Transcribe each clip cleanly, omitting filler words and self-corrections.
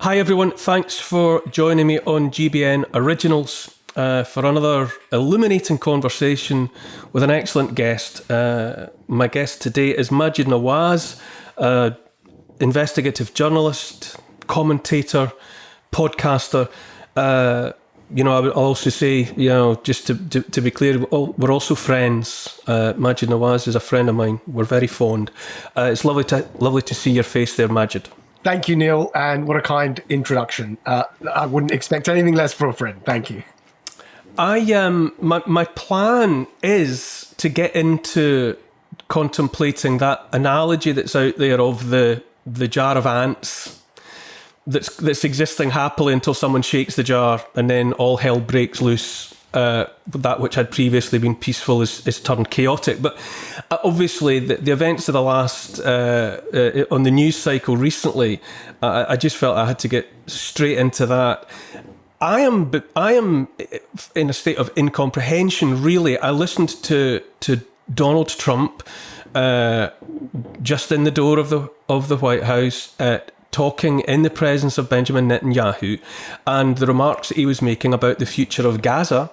Hi everyone, thanks for joining me on GBN Originals for another illuminating conversation with an excellent guest. My guest today is Maajid Nawaz, investigative journalist, commentator, podcaster. I'll also say, just to be clear, we're also friends. Maajid Nawaz is a friend of mine. We're very fond. It's lovely to see your face there, Maajid. Thank you, Neil, and what a kind introduction. I wouldn't expect anything less from a friend. Thank you. My plan is to get into contemplating that analogy that's out there of the jar of ants that's existing happily until someone shakes the jar and then all hell breaks loose. That which had previously been peaceful is turned chaotic. But obviously, the events of the last on the news cycle recently, I just felt I had to get straight into that. I am in a state of incomprehension. Really, I listened to Donald Trump just in the door of the White House talking in the presence of Benjamin Netanyahu, and the remarks that he was making about the future of Gaza.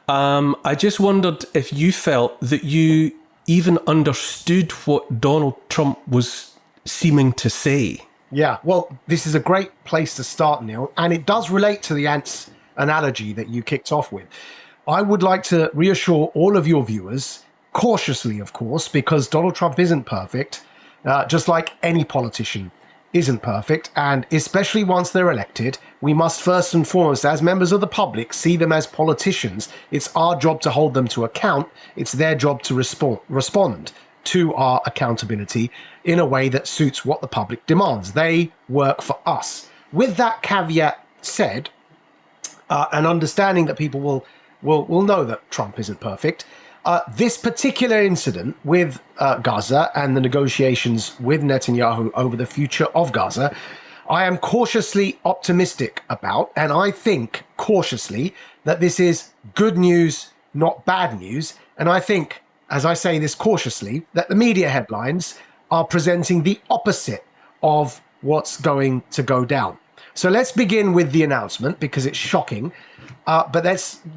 I just wondered if you felt that you even understood what Donald Trump was seeming to say. Yeah, well, this is a great place to start, Neil, and it does relate to the ants analogy that you kicked off with. I would like to reassure all of your viewers, cautiously, of course, because Donald Trump isn't perfect, just like any politician isn't perfect, and especially once they're elected, we must first and foremost, as members of the public, see them as politicians. It's our job to hold them to account. It's their job to respond to our accountability in a way that suits what the public demands. They work for us. With that caveat said, and understanding that people will know that Trump isn't perfect, this particular incident with Gaza and the negotiations with Netanyahu over the future of Gaza, I am cautiously optimistic about, and I think cautiously that this is good news, not bad news. And I think, as I say this cautiously, that the media headlines are presenting the opposite of what's going to go down. So let's begin with the announcement because it's shocking, but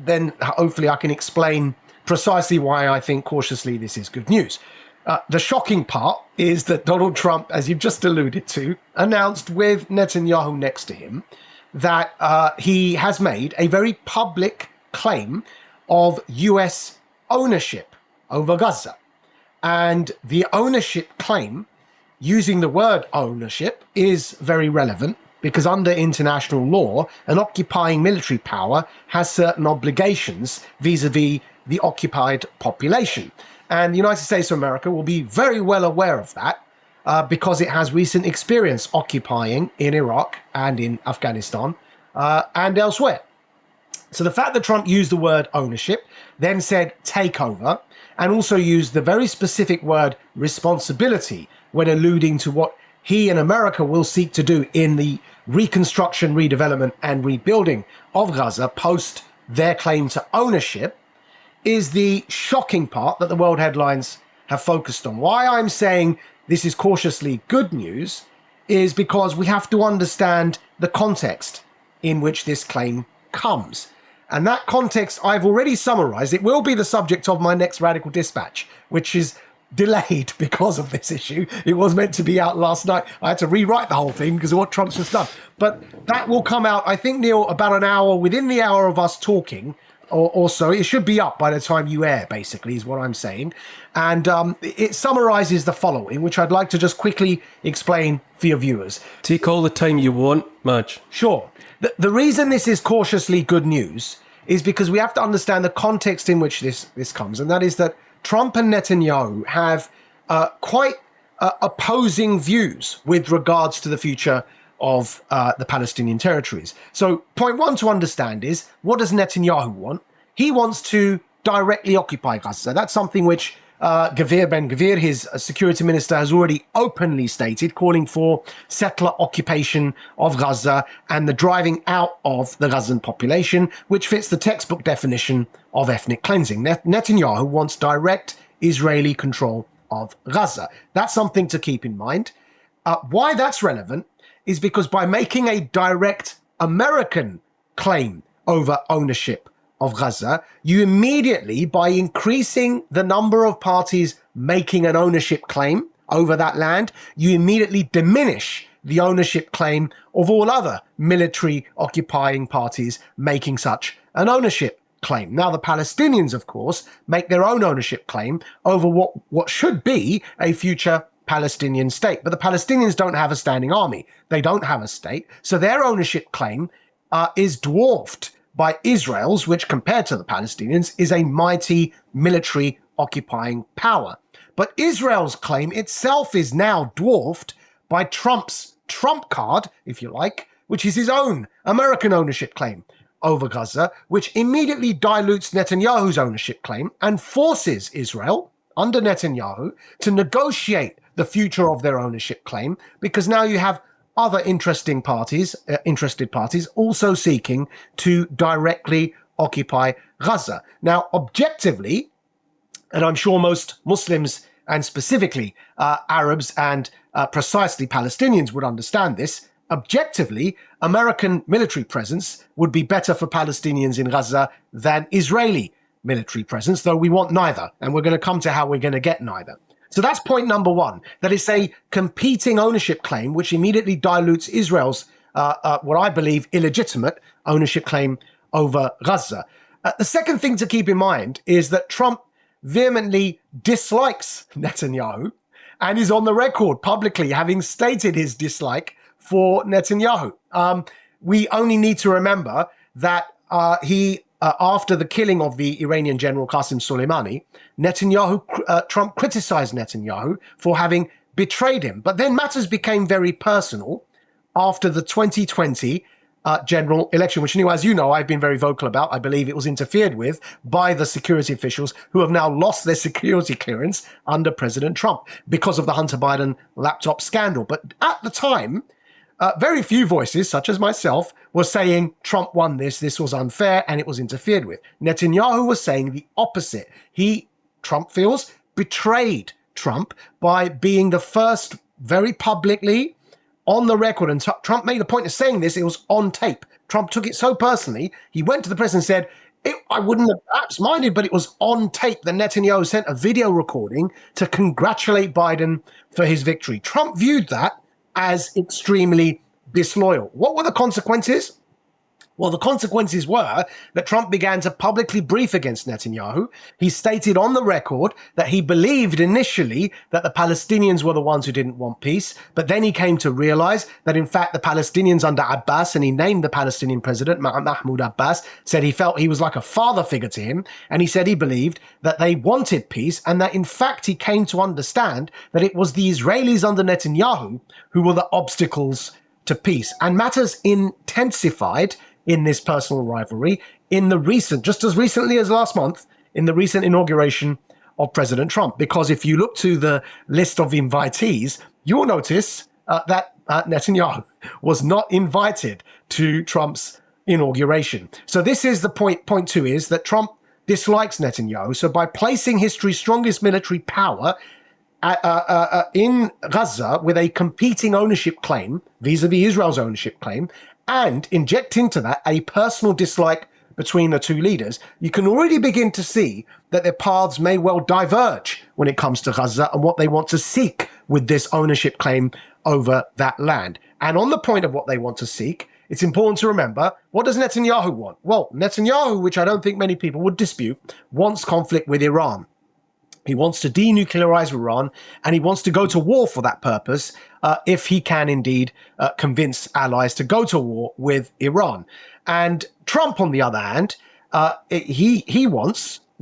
then hopefully I can explain precisely why I think cautiously this is good news. The shocking part is that Donald Trump, as you've just alluded to, announced with Netanyahu next to him that he has made a very public claim of US ownership over Gaza. And the ownership claim, using the word ownership, is very relevant because under international law, an occupying military power has certain obligations vis-a-vis the occupied population. And the United States of America will be very well aware of that because it has recent experience occupying in Iraq and in Afghanistan and elsewhere. So the fact that Trump used the word ownership, then said takeover, and also used the very specific word responsibility when alluding to what he and America will seek to do in the reconstruction, redevelopment, and rebuilding of Gaza post their claim to ownership, is the shocking part that the world headlines have focused on. Why I'm saying this is cautiously good news is because we have to understand the context in which this claim comes. And that context I've already summarized. It will be the subject of my next Radical Dispatch, which is delayed because of this issue. It was meant to be out last night. I had to rewrite the whole thing because of what Trump's just done. But that will come out, I think, Neil, about an hour, within the hour of us talking, or so. It should be up by the time you air, basically, is what I'm saying. And it summarizes the following, which I'd like to just quickly explain for your viewers. Take all the time you want, Madge. Sure. The reason this is cautiously good news is because we have to understand the context in which this comes, and that is that Trump and Netanyahu have quite opposing views with regards to the future of the Palestinian territories. So point one to understand is, what does Netanyahu want? He wants to directly occupy Gaza. That's something which Gvir Ben-Gvir, his security minister, has already openly stated, calling for settler occupation of Gaza and the driving out of the Gazan population, which fits the textbook definition of ethnic cleansing. Netanyahu wants direct Israeli control of Gaza. That's something to keep in mind. Why that's relevant is because by making a direct American claim over ownership of Gaza, you immediately, by increasing the number of parties making an ownership claim over that land, you immediately diminish the ownership claim of all other military occupying parties making such an ownership claim. Now, the Palestinians, of course, make their own ownership claim over what should be a future Palestinian state. But the Palestinians don't have a standing army. They don't have a state. So their ownership claim is dwarfed by Israel's, which compared to the Palestinians is a mighty military occupying power. But Israel's claim itself is now dwarfed by Trump's trump card, if you like, which is his own American ownership claim over Gaza, which immediately dilutes Netanyahu's ownership claim and forces Israel, under Netanyahu, to negotiate the future of their ownership claim, because now you have other interested parties also seeking to directly occupy Gaza. Now, objectively, and I'm sure most Muslims and specifically Arabs and precisely Palestinians would understand this, objectively, American military presence would be better for Palestinians in Gaza than Israeli military presence, though we want neither. And we're going to come to how we're going to get neither. So that's point number one, that it's a competing ownership claim, which immediately dilutes Israel's, what I believe, illegitimate ownership claim over Gaza. The second thing to keep in mind is that Trump vehemently dislikes Netanyahu and is on the record publicly having stated his dislike for Netanyahu. We only need to remember that after the killing of the Iranian general Qasem Soleimani, Trump criticized Netanyahu for having betrayed him. But then matters became very personal after the 2020 general election, which, as you know, I've been very vocal about. I believe it was interfered with by the security officials who have now lost their security clearance under President Trump because of the Hunter Biden laptop scandal. But at the time, very few voices, such as myself, were saying Trump won this was unfair, and it was interfered with. Netanyahu was saying the opposite. Trump feels, betrayed Trump by being the first very publicly on the record, and Trump made a point of saying this, it was on tape. Trump took it so personally, he went to the press and said, I wouldn't have perhaps minded, but it was on tape that Netanyahu sent a video recording to congratulate Biden for his victory. Trump viewed that as extremely disloyal. What were the consequences? Well, the consequences were that Trump began to publicly brief against Netanyahu. He stated on the record that he believed initially that the Palestinians were the ones who didn't want peace, but then he came to realize that in fact the Palestinians under Abbas, and he named the Palestinian president, Mahmoud Abbas, said he felt he was like a father figure to him, and he said he believed that they wanted peace, and that in fact he came to understand that it was the Israelis under Netanyahu who were the obstacles to peace. And matters intensified in this personal rivalry just as recently as last month, in the recent inauguration of President Trump. Because if you look to the list of invitees, you'll notice that Netanyahu was not invited to Trump's inauguration. So this is the point. Point two is that Trump dislikes Netanyahu. So by placing history's strongest military power in Gaza with a competing ownership claim vis-a-vis Israel's ownership claim, and inject into that a personal dislike between the two leaders, you can already begin to see that their paths may well diverge when it comes to Gaza and what they want to seek with this ownership claim over that land. And on the point of what they want to seek, it's important to remember, what does Netanyahu want? Well, Netanyahu, which I don't think many people would dispute, wants conflict with Iran. He wants to denuclearize Iran, and he wants to go to war for that purpose if he can indeed convince allies to go to war with Iran. And Trump, on the other hand, he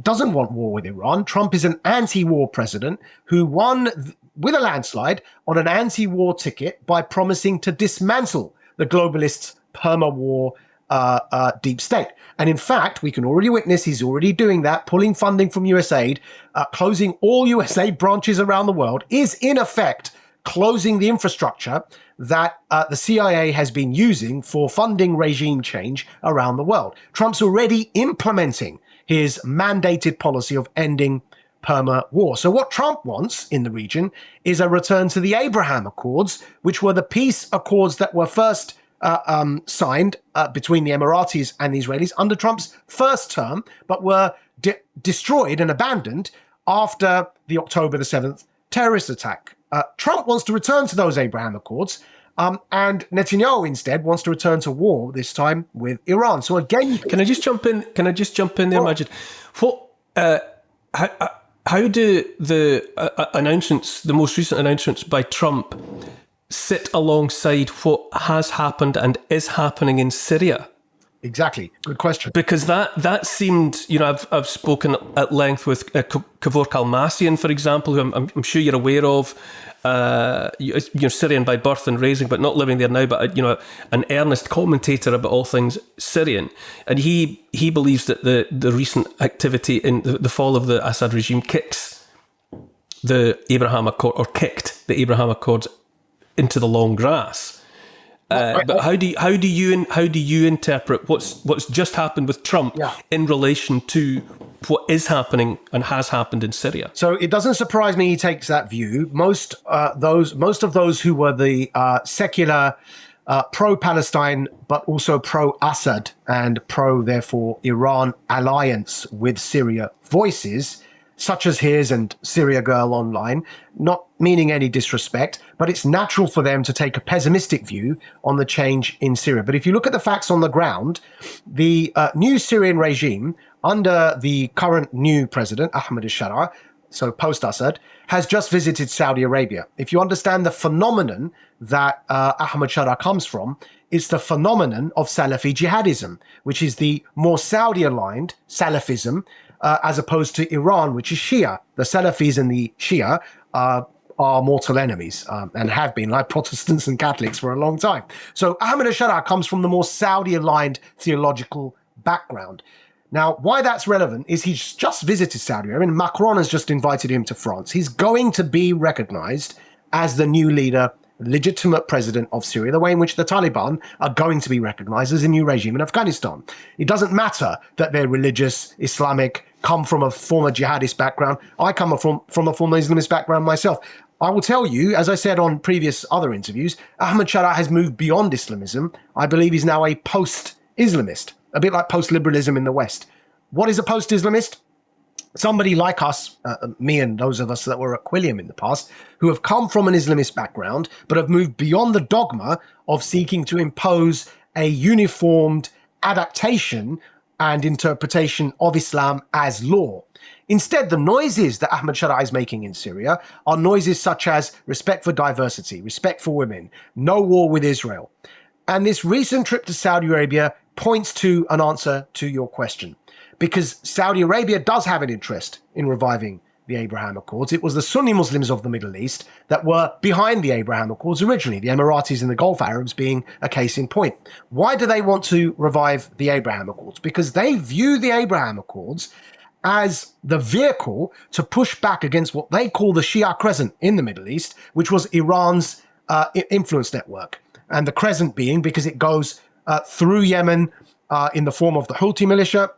doesn't want war with Iran. Trump is an anti-war president who won with a landslide on an anti-war ticket by promising to dismantle the globalists' perma-war deep state. And in fact, we can already witness he's already doing that, pulling funding from USAID, closing all USAID branches around the world, is in effect closing the infrastructure that the CIA has been using for funding regime change around the world. Trump's already implementing his mandated policy of ending perma-war. So what Trump wants in the region is a return to the Abraham Accords, which were the peace accords that were first signed between the Emiratis and the Israelis under Trump's first term, but were destroyed and abandoned after the October the 7th terrorist attack. Trump wants to return to those Abraham Accords, and Netanyahu instead wants to return to war, this time with Iran. So again... Can I just jump in there, Maajid? How do the announcements, the most recent announcements by Trump, sit alongside what has happened and is happening in Syria? Exactly. Good question. Because that seemed, I've spoken at length with Kavor Kalmassian, for example, who I'm sure you're aware of, Syrian by birth and raising, but not living there now, but an earnest commentator about all things Syrian. And he believes that the recent activity in the fall of the Assad regime kicks the Abraham Accord, or kicked the Abraham Accords into the long grass. But how do you interpret what's just happened with Trump in relation to what is happening and has happened in Syria? So it doesn't surprise me he takes that view. Most of those who were the secular pro-Palestine but also pro-Assad and therefore Iran alliance with Syria voices, such as his and Syria Girl Online, not meaning any disrespect, but it's natural for them to take a pessimistic view on the change in Syria. But if you look at the facts on the ground, the new Syrian regime under the current new president, Ahmed al-Sharaa, so post-Assad, has just visited Saudi Arabia. If you understand the phenomenon that Ahmed Sharaa comes from, it's the phenomenon of Salafi jihadism, which is the more Saudi-aligned Salafism, as opposed to Iran, which is Shia. The Salafis and the Shia are mortal enemies and have been, like Protestants and Catholics, for a long time. So Ahmed al-Sharaa comes from the more Saudi-aligned theological background. Now, why that's relevant is he's just visited Saudi Arabia, and Macron has just invited him to France. He's going to be recognized as the new leader, legitimate president of Syria, the way in which the Taliban are going to be recognized as a new regime in Afghanistan. It doesn't matter that they're religious, Islamic, come from a former jihadist background. I come from a former Islamist background myself. I will tell you, as I said on previous other interviews, Ahmed Sharaa has moved beyond Islamism. I believe he's now a post-Islamist, a bit like post-liberalism in the West. What is a post-Islamist? Somebody like us, me and those of us that were at Quilliam in the past, who have come from an Islamist background, but have moved beyond the dogma of seeking to impose a uniformed adaptation and interpretation of Islam as law. Instead, the noises that Ahmed Sharaa is making in Syria are noises such as respect for diversity, respect for women, no war with Israel. And this recent trip to Saudi Arabia points to an answer to your question, because Saudi Arabia does have an interest in reviving the Abraham Accords. It was the Sunni Muslims of the Middle East that were behind the Abraham Accords originally, the Emiratis and the Gulf Arabs being a case in point. Why do they want to revive the Abraham Accords? Because they view the Abraham Accords as the vehicle to push back against what they call the Shia Crescent in the Middle East, which was Iran's influence network. And the Crescent being because it goes through Yemen in the form of the Houthi militia.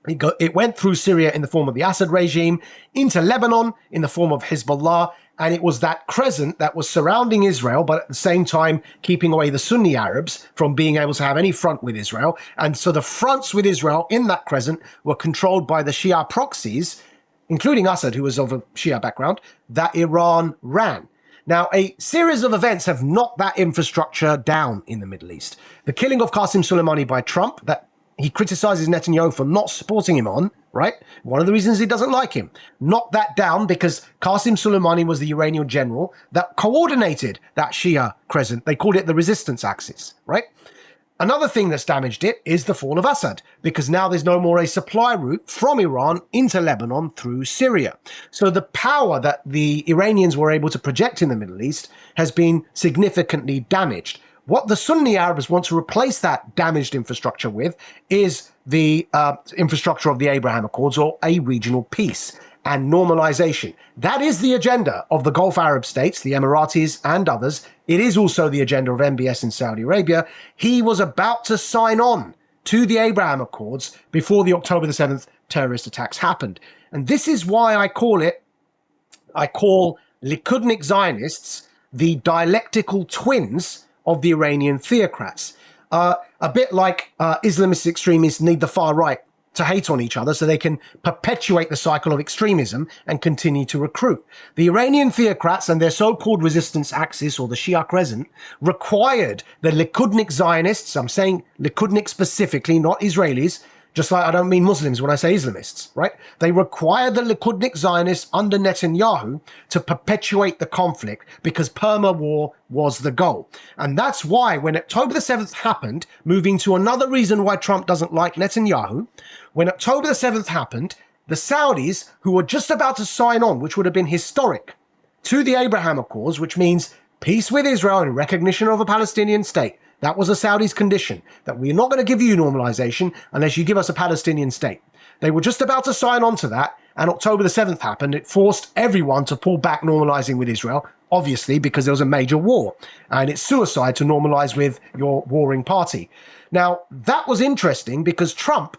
It went through Syria in the form of the Assad regime, into Lebanon in the form of Hezbollah, and it was that crescent that was surrounding Israel, but at the same time keeping away the Sunni Arabs from being able to have any front with Israel. And so the fronts with Israel in that crescent were controlled by the Shia proxies, including Assad, who was of a Shia background, that Iran ran. Now, a series of events have knocked that infrastructure down in the Middle East. The killing of Qasem Soleimani by Trump, that he criticizes Netanyahu for not supporting him on, right? One of the reasons he doesn't like him. Knocked that down because Qasem Soleimani was the Iranian general that coordinated that Shia crescent. They called it the resistance axis, right? Another thing that's damaged it is the fall of Assad, because now there's no more a supply route from Iran into Lebanon through Syria. So the power that the Iranians were able to project in the Middle East has been significantly damaged. What the Sunni Arabs want to replace that damaged infrastructure with is the infrastructure of the Abraham Accords, or a regional peace and normalization. That is the agenda of the Gulf Arab states, the Emiratis and others. It is also the agenda of MBS in Saudi Arabia. He was about to sign on to the Abraham Accords before the October the 7th terrorist attacks happened. And this is why I call Likudnik Zionists the dialectical twins of the Iranian theocrats. A bit like Islamist extremists need the far right to hate on each other so they can perpetuate the cycle of extremism and continue to recruit. The Iranian theocrats and their so-called resistance axis, or the Shia Crescent, required the Likudnik Zionists, I'm saying Likudnik specifically, not Israelis, just like I don't mean Muslims when I say Islamists, right? They required the Likudnik Zionists under Netanyahu to perpetuate the conflict because perma-war was the goal. And that's why when October the 7th happened, moving to another reason why Trump doesn't like Netanyahu, when October the 7th happened, the Saudis, who were just about to sign on, which would have been historic, to the Abraham Accords, which means peace with Israel and recognition of a Palestinian state. That was the Saudis' condition, that we're not going to give you normalization unless you give us a Palestinian state. They were just about to sign on to that, and October the 7th happened. It forced everyone to pull back normalizing with Israel, obviously, because there was a major war. And it's suicide to normalize with your warring party. Now, that was interesting because Trump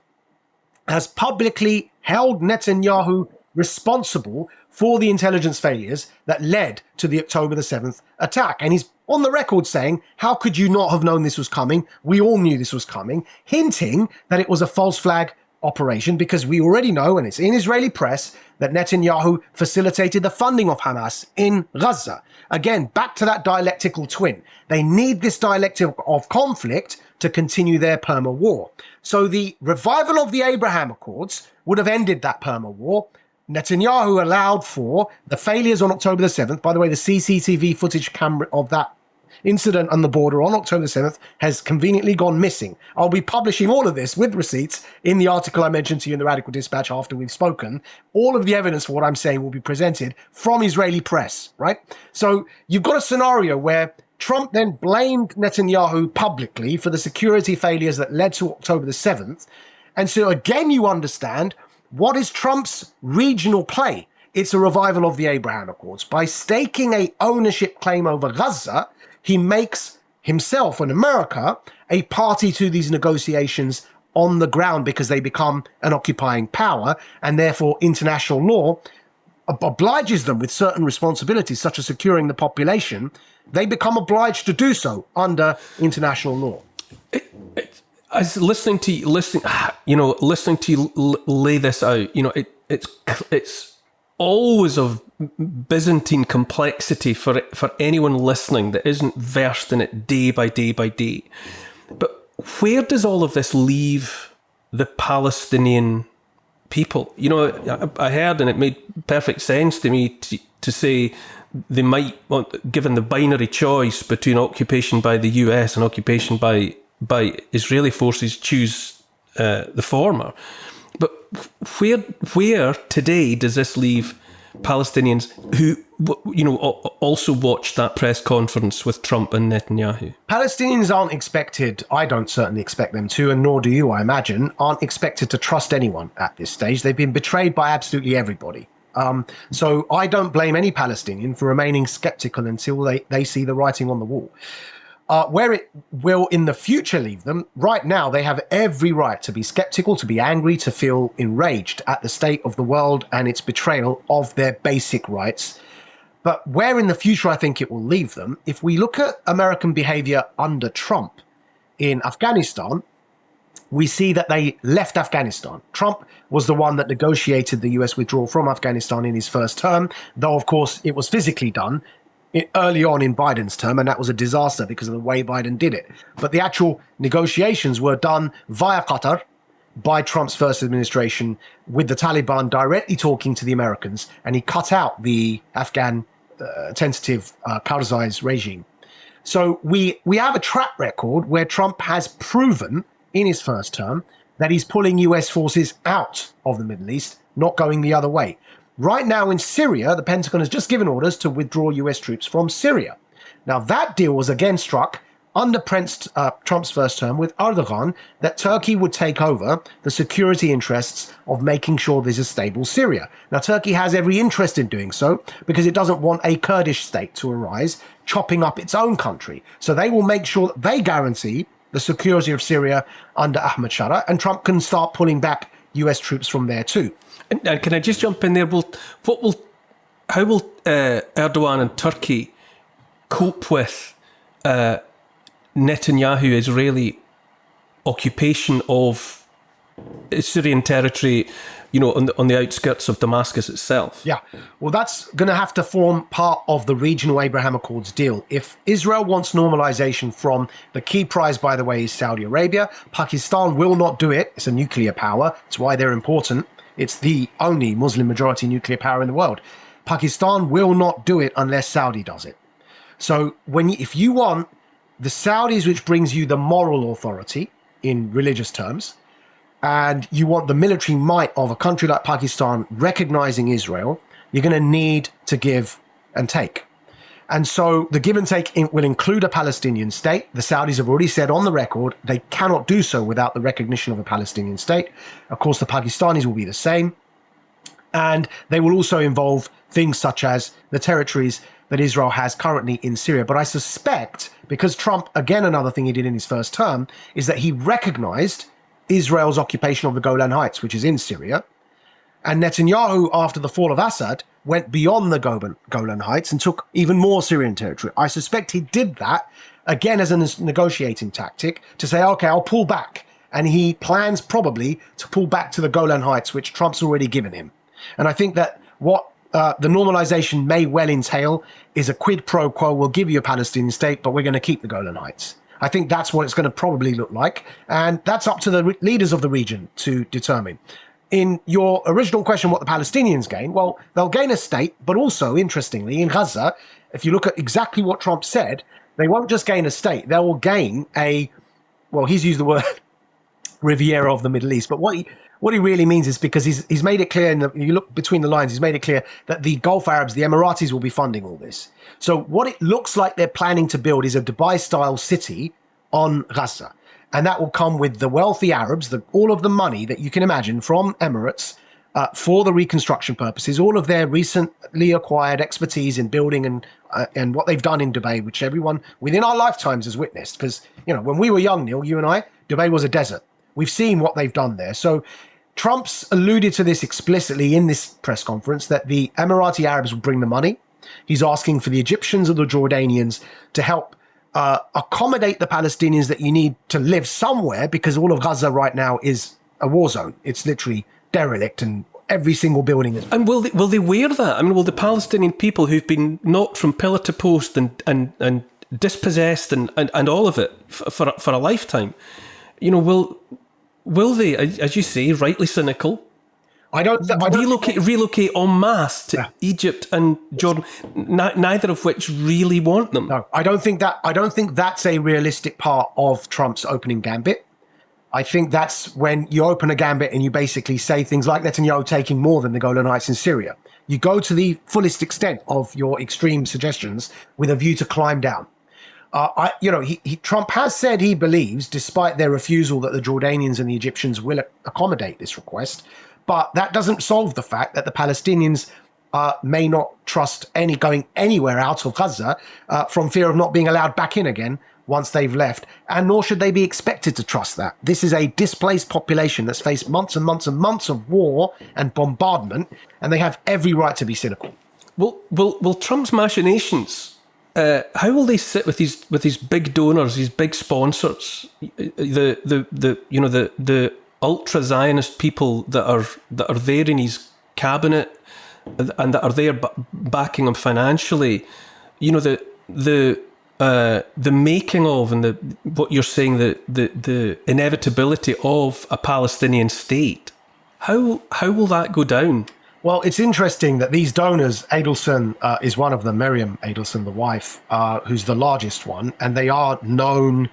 has publicly held Netanyahu responsible for the intelligence failures that led to the October the 7th attack. And he's on the record saying, how could you not have known this was coming? We all knew this was coming, hinting that it was a false flag operation because we already know, and it's in Israeli press, that Netanyahu facilitated the funding of Hamas in Gaza. Again, back to that dialectical twin. They need this dialectic of conflict to continue their perma war. So the revival of the Abraham Accords would have ended that perma war. Netanyahu allowed for the failures on October the 7th. By the way, the CCTV footage camera of that incident on the border on October the 7th has conveniently gone missing. I'll be publishing all of this with receipts in the article I mentioned to you in the Radical Dispatch after we've spoken. All of the evidence for what I'm saying will be presented from Israeli press, right? So you've got a scenario where Trump then blamed Netanyahu publicly for the security failures that led to October the 7th. And so again, you understand what is Trump's regional play? It's a revival of the Abraham Accords. By staking a ownership claim over Gaza, he makes himself and America a party to these negotiations on the ground because they become an occupying power, and therefore international law obliges them with certain responsibilities, such as securing the population. They become obliged to do so under international law. As listening to you lay this out, it's always of Byzantine complexity for anyone listening that isn't versed in it day by day by day. But where does all of this leave the Palestinian people? I heard, and it made perfect sense to me to say they might want, given the binary choice between occupation by the US and occupation by Israeli forces, choose the former. But where today does this leave Palestinians who, also watched that press conference with Trump and Netanyahu? Palestinians aren't expected, I don't certainly expect them to, and nor do you, I imagine, aren't expected to trust anyone at this stage. They've been betrayed by absolutely everybody. So I don't blame any Palestinian for remaining skeptical until they see the writing on the wall. Where it will in the future leave them, right now they have every right to be skeptical, to be angry, to feel enraged at the state of the world and its betrayal of their basic rights. But where in the future I think it will leave them, if we look at American behavior under Trump in Afghanistan, we see that they left Afghanistan. Trump was the one that negotiated the US withdrawal from Afghanistan in his first term, though of course it was physically done early on in Biden's term, and that was a disaster because of the way Biden did it. But the actual negotiations were done via Qatar by Trump's first administration, with the Taliban directly talking to the Americans, and he cut out the Afghan tentative Karzai's regime. So we have a track record where Trump has proven in his first term that he's pulling US forces out of the Middle East, not going the other way. Right now in Syria, the Pentagon has just given orders to withdraw US troops from Syria. Now that deal was again struck under Trump's first term with Erdogan, that Turkey would take over the security interests of making sure there's a stable Syria. Now Turkey has every interest in doing so because it doesn't want a Kurdish state to arise, chopping up its own country. So they will make sure that they guarantee the security of Syria under Ahmed Shara, and Trump can start pulling back US troops from there too. And can I just jump in there? How will Erdogan and Turkey cope with Netanyahu Israeli occupation of Syrian territory, on the outskirts of Damascus itself? Yeah, well, that's going to have to form part of the regional Abraham Accords deal. If Israel wants normalization from the key prize, by the way, is Saudi Arabia, Pakistan will not do it. It's a nuclear power. It's why they're important. It's the only Muslim majority nuclear power in the world. Pakistan will not do it unless Saudi does it. So if you want the Saudis, which brings you the moral authority in religious terms, and you want the military might of a country like Pakistan recognizing Israel, you're going to need to give and take. And so the give and take will include a Palestinian state. The Saudis have already said on the record they cannot do so without the recognition of a Palestinian state. Of course, the Pakistanis will be the same. And they will also involve things such as the territories that Israel has currently in Syria. But I suspect, because Trump, again, another thing he did in his first term, is that he recognized Israel's occupation of the Golan Heights, which is in Syria. And Netanyahu, after the fall of Assad, went beyond the Golan Heights and took even more Syrian territory. I suspect he did that, again, as a negotiating tactic to say, okay, I'll pull back. And he plans probably to pull back to the Golan Heights, which Trump's already given him. And I think that what the normalization may well entail is a quid pro quo. We'll give you a Palestinian state, but we're going to keep the Golan Heights. I think that's what it's going to probably look like. And that's up to the leaders of the region to determine. In your original question, what the Palestinians gain, well, they'll gain a state, but also, interestingly, in Gaza, if you look at exactly what Trump said, they won't just gain a state, they will gain he's used the word Riviera of the Middle East, but what he really means is, because he's made it clear, you look between the lines, he's made it clear that the Gulf Arabs, the Emiratis, will be funding all this. So what it looks like they're planning to build is a Dubai-style city on Gaza. And that will come with the wealthy Arabs, all of the money that you can imagine from Emirates for the reconstruction purposes, all of their recently acquired expertise in building and what they've done in Dubai, which everyone within our lifetimes has witnessed. Because, when we were young, Neil, you and I, Dubai was a desert. We've seen what they've done there. So Trump's alluded to this explicitly in this press conference, that the Emirati Arabs will bring the money. He's asking for the Egyptians and the Jordanians to help accommodate the Palestinians that you need to live somewhere, because all of Gaza right now is a war zone. It's literally derelict, and every single building is... And will they wear that? I mean, will the Palestinian people who've been knocked from pillar to post and dispossessed and all of it for a lifetime, will they, as you say, rightly cynical, relocate en masse to Egypt and Jordan, neither of which really want them? No, I don't think that's a realistic part of Trump's opening gambit. I think that's when you open a gambit and you basically say things like Netanyahu taking more than the Golan Heights in Syria. You go to the fullest extent of your extreme suggestions with a view to climb down. Trump has said he believes, despite their refusal, that the Jordanians and the Egyptians will accommodate this request. But that doesn't solve the fact that the Palestinians may not trust going anywhere out of Gaza from fear of not being allowed back in again once they've left. And nor should they be expected to trust that. This is a displaced population that's faced months and months and months of war and bombardment, and they have every right to be cynical. Will Trump's machinations... how will they sit with these big donors, these big sponsors, the ultra Zionist people that are there in his cabinet and that are there backing him financially? The making of and what you're saying, the inevitability of a Palestinian state. How will that go down? Well, it's interesting that these donors, Adelson is one of them, Miriam Adelson, the wife, who's the largest one, and they are known,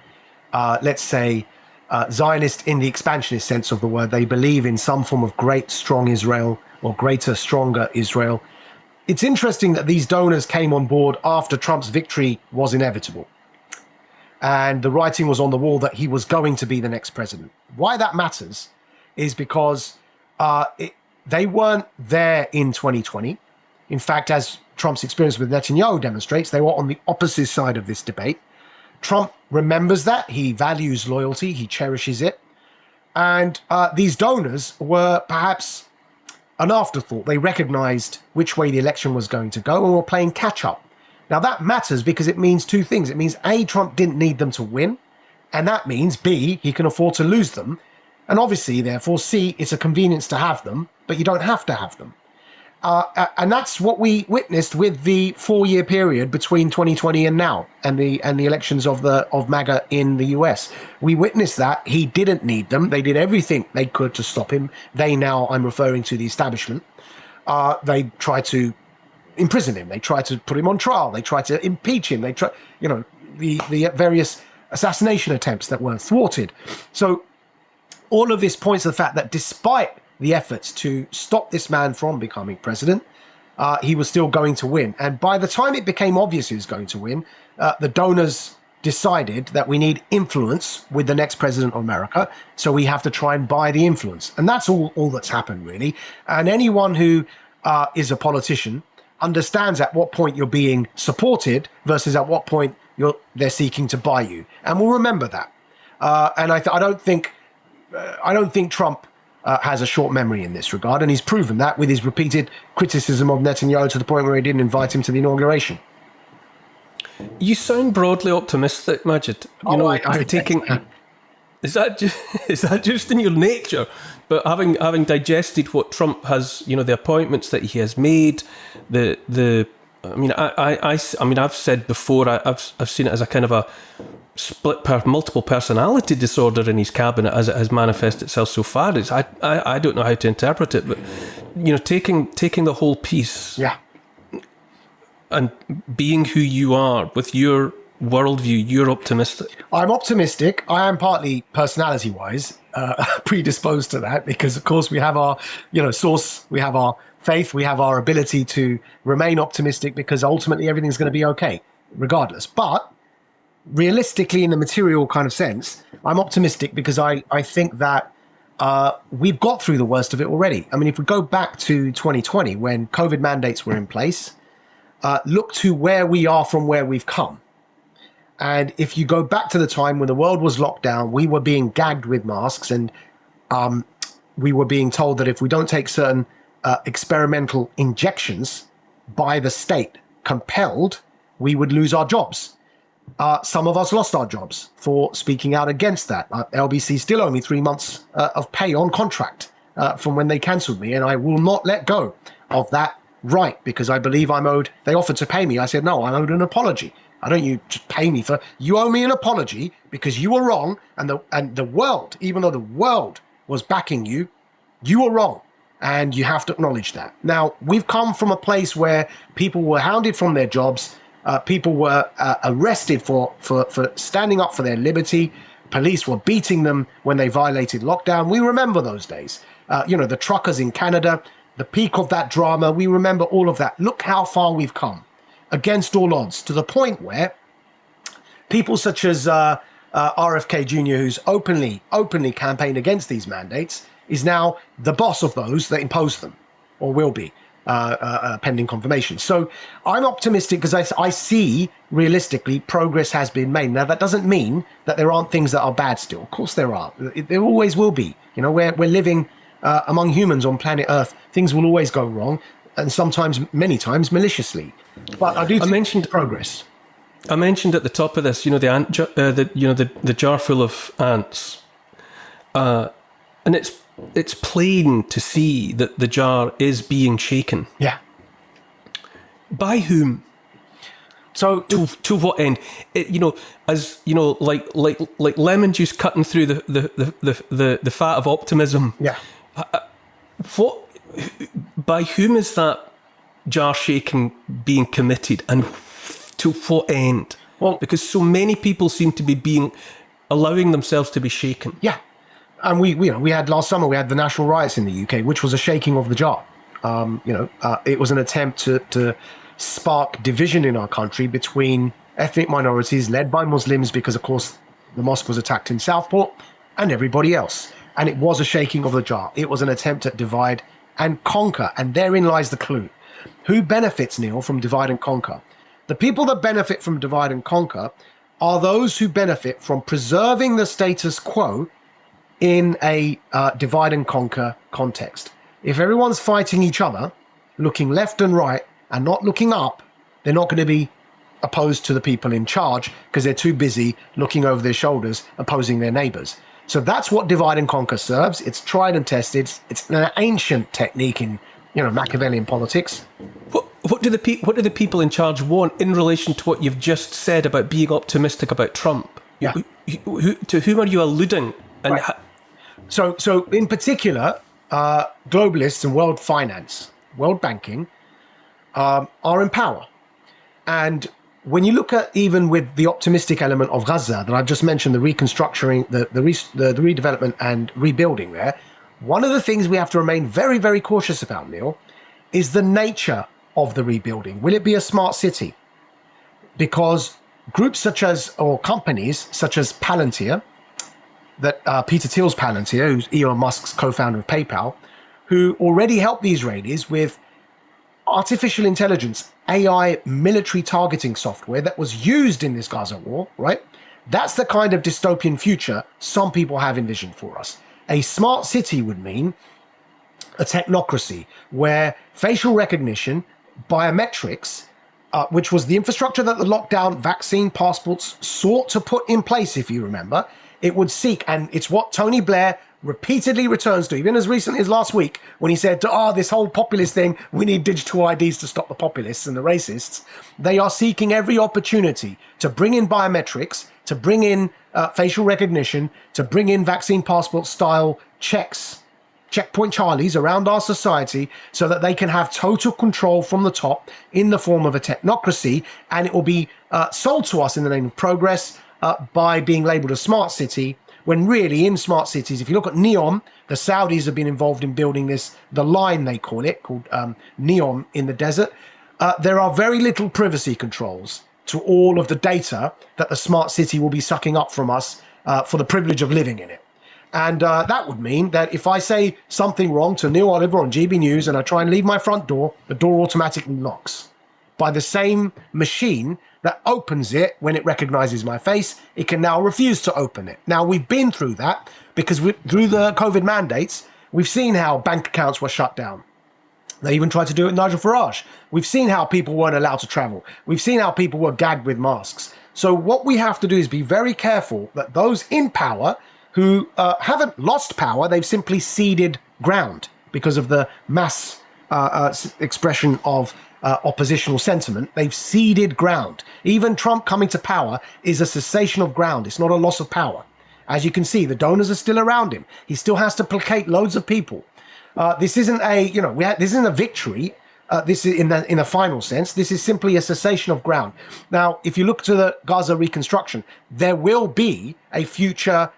Zionist in the expansionist sense of the word. They believe in some form of great, strong Israel, or greater, stronger Israel. It's interesting that these donors came on board after Trump's victory was inevitable. And the writing was on the wall that he was going to be the next president. Why that matters is because they weren't there in 2020. In fact, as Trump's experience with Netanyahu demonstrates, they were on the opposite side of this debate. Trump remembers that. He values loyalty. He cherishes it. And these donors were perhaps an afterthought. They recognized which way the election was going to go and were playing catch up. Now that matters because it means two things. It means A, Trump didn't need them to win. And that means B, he can afford to lose them. And obviously, therefore, C, it's a convenience to have them, but you don't have to have them. And that's what we witnessed with the 4-year period between 2020 and now, and the elections of MAGA in the US. We witnessed that he didn't need them. They did everything they could to stop him. I'm referring to the establishment. They tried to imprison him. They tried to put him on trial. They tried to impeach him. They tried, the various assassination attempts that were thwarted. So all of this points to the fact that despite the efforts to stop this man from becoming president, he was still going to win. And by the time it became obvious he was going to win, the donors decided that we need influence with the next president of America, so we have to try and buy the influence. And that's all that's happened, really. And anyone who is a politician understands at what point you're being supported versus at what point they're seeking to buy you. And we'll remember that. And I don't think Trump has a short memory in this regard, and he's proven that with his repeated criticism of Netanyahu to the point where he didn't invite him to the inauguration. You sound broadly optimistic, Maajid. Is that just in your nature? But having digested what Trump has, the appointments that he has made, I've said before, I've seen it as a kind of a multiple personality disorder in his cabinet as it has manifested itself so far. I don't know how to interpret it, but taking the whole piece, yeah, and being who you are with your worldview, you're optimistic. I'm optimistic. I am partly personality-wise predisposed to that because, of course, we have our source, we have our faith, we have our ability to remain optimistic because ultimately everything's going to be okay, regardless. But realistically, in the material kind of sense, I'm optimistic because I think that we've got through the worst of it already. I mean, if we go back to 2020 when COVID mandates were in place, look to where we are from where we've come. And if you go back to the time when the world was locked down, we were being gagged with masks, and we were being told that if we don't take certain experimental injections by the state compelled, we would lose our jobs. Some of us lost our jobs for speaking out against that. LBC still owe me 3 months of pay on contract from when they cancelled me, and I will not let go of that right because I believe I'm owed. They offered to pay me. I said, no, I'm owed an apology. I don't you just pay me for, you owe me an apology because you were wrong, and the world, even though the world was backing you, you were wrong. And you have to acknowledge that. Now, we've come from a place where people were hounded from their jobs. People were arrested for standing up for their liberty. Police were beating them when they violated lockdown. We remember those days. The truckers in Canada, the peak of that drama. We remember all of that. Look how far we've come against all odds, to the point where people such as RFK Jr., who's openly campaigned against these mandates, is now the boss of those that impose them, or will be. Pending confirmation. So I'm optimistic because I see realistically progress has been made. Now that doesn't mean that there aren't things that are bad still. Of course there are. There always will be. We're living among humans on planet Earth. Things will always go wrong, and sometimes, many times, maliciously. But I mentioned progress. I mentioned at the top of this, the jar full of ants, and it's plain to see that the jar is being shaken. Yeah. By whom? So to what end? Like lemon juice cutting through the fat of optimism. Yeah. By whom is that jar shaking being committed, and to what end? Well, because so many people seem to be allowing themselves to be shaken. Yeah. And we had last summer, we had the national riots in the UK, which was a shaking of the jar. It was an attempt to spark division in our country between ethnic minorities led by Muslims, because, of course, the mosque was attacked in Southport, and everybody else. And it was a shaking of the jar. It was an attempt at divide and conquer. And therein lies the clue. Who benefits, Neil, from divide and conquer? The people that benefit from divide and conquer are those who benefit from preserving the status quo in a divide and conquer context. If everyone's fighting each other, looking left and right and not looking up, they're not going to be opposed to the people in charge because they're too busy looking over their shoulders, opposing their neighbors. So that's what divide and conquer serves. It's tried and tested. It's an ancient technique in, Machiavellian politics. What do the people in charge want in relation to what you've just said about being optimistic about Trump? Yeah. To whom are you alluding? And right. So in particular, globalists and world finance, world banking, are in power. And when you look at, even with the optimistic element of Gaza that I've just mentioned, the reconstructing, the redevelopment and rebuilding there, one of the things we have to remain very, very cautious about, Neil, is the nature of the rebuilding. Will it be a smart city? Because groups or companies such as Palantir, that Peter Thiel's Palantir, who's Elon Musk's co-founder of PayPal, who already helped the Israelis with artificial intelligence, AI military targeting software that was used in this Gaza war, right? That's the kind of dystopian future some people have envisioned for us. A smart city would mean a technocracy where facial recognition, biometrics, which was the infrastructure that the lockdown vaccine passports sought to put in place, if you remember, it would seek, and it's what Tony Blair repeatedly returns to, even as recently as last week, when he said, this whole populist thing, we need digital IDs to stop the populists and the racists. They are seeking every opportunity to bring in biometrics, to bring in facial recognition, to bring in vaccine passport style checks, checkpoint Charlies around our society, so that they can have total control from the top in the form of a technocracy, and it will be sold to us in the name of progress by being labeled a smart city, when really in smart cities, if you look at NEOM, the Saudis have been involved in building the line they call it, called NEOM in the desert. There are very little privacy controls to all of the data that the smart city will be sucking up from us for the privilege of living in it. And that would mean that if I say something wrong to Neil Oliver on GB News and I try and leave my front door, the door automatically locks by the same machine that opens it when it recognizes my face. It can now refuse to open it. Now, we've been through that because through the COVID mandates, we've seen how bank accounts were shut down. They even tried to do it with Nigel Farage. We've seen how people weren't allowed to travel. We've seen how people were gagged with masks. So what we have to do is be very careful that those in power who haven't lost power, they've simply ceded ground because of the mass expression of oppositional sentiment. They've ceded ground. Even Trump coming to power is a cessation of ground. It's not a loss of power. As you can see, the donors are still around him. He still has to placate loads of people. This isn't this isn't a victory. This is in a final sense. This is simply a cessation of ground. Now, if you look to the Gaza reconstruction, there will be a future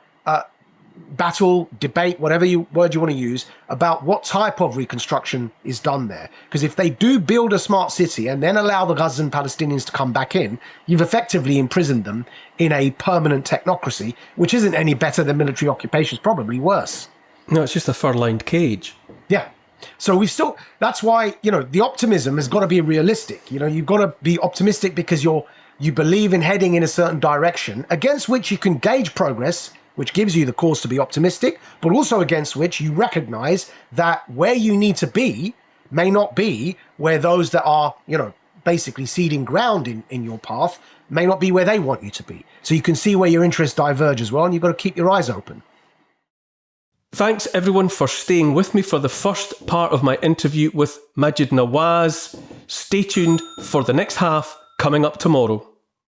battle, debate, whatever word you want to use, about what type of reconstruction is done there. Because if they do build a smart city and then allow the Gazan Palestinians to come back in, you've effectively imprisoned them in a permanent technocracy, which isn't any better than military occupation, it's probably worse. No, it's just a fur-lined cage. Yeah. So that's why, the optimism has got to be realistic. You've got to be optimistic because you believe in heading in a certain direction against which you can gauge progress, which gives you the cause to be optimistic, but also against which you recognize that where you need to be may not be where those that are, basically ceding ground in your path may not be where they want you to be. So you can see where your interests diverge as well, and you've got to keep your eyes open. Thanks everyone for staying with me for the first part of my interview with Maajid Nawaz. Stay tuned for the next half coming up tomorrow.